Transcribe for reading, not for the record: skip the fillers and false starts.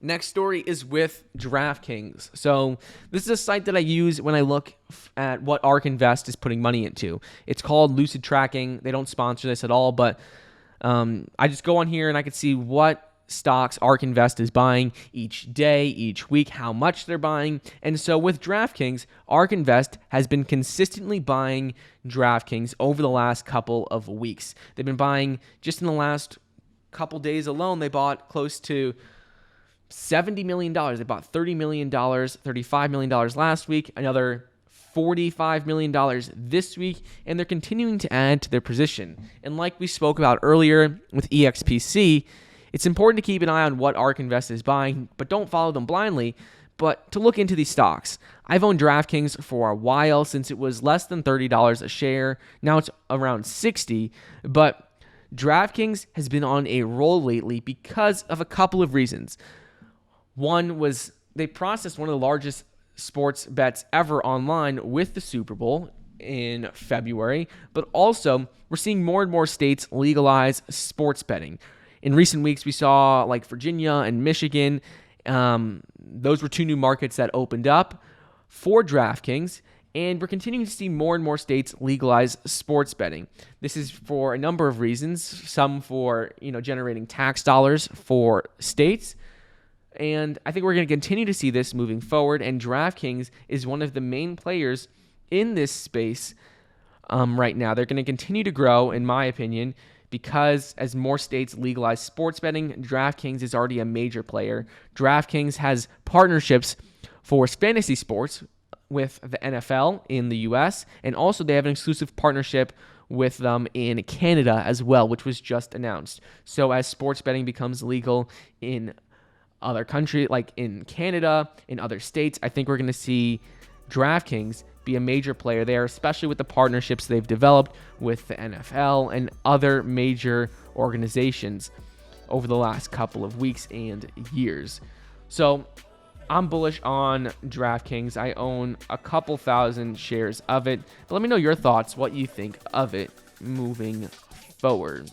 Next story is with DraftKings. So this is a site that I use when I look at what ARK Invest is putting money into. It's called Lucid Tracking. They don't sponsor this at all, but I just go on here and I can see what stocks ARK Invest is buying each day, each week, how much they're buying. And so with DraftKings, ARK Invest has been consistently buying DraftKings over the last couple of weeks. They've been buying, just in the last couple days alone, they bought close to $70 million. They bought $30 million, $35 million last week, another $45 million this week, and they're continuing to add to their position. And like we spoke about earlier with EXPC, it's important to keep an eye on what ARK Invest is buying, but don't follow them blindly, but to look into these stocks. I've owned DraftKings for a while, since it was less than $30 a share. Now it's around $60, but DraftKings has been on a roll lately because of a couple of reasons. One was they processed one of the largest sports bets ever online with the Super Bowl in February, but also we're seeing more and more states legalize sports betting. In recent weeks, we saw like Virginia and Michigan. Those were two new markets that opened up for DraftKings, and we're continuing to see more and more states legalize sports betting. This is for a number of reasons, some for generating tax dollars for states. And I think we're going to continue to see this moving forward, and DraftKings is one of the main players in this space right now. They're going to continue to grow, in my opinion, because as more states legalize sports betting, DraftKings is already a major player. DraftKings has partnerships for fantasy sports with the NFL in the US, and also they have an exclusive partnership with them in Canada as well, which was just announced. So as sports betting becomes legal in other countries, like in Canada, in other states, I think we're going to see DraftKings be a major player there, especially with the partnerships they've developed with the NFL and other major organizations over the last couple of weeks and years. So I'm bullish on DraftKings. I own a couple thousand shares of it. But let me know your thoughts, what you think of it moving forward.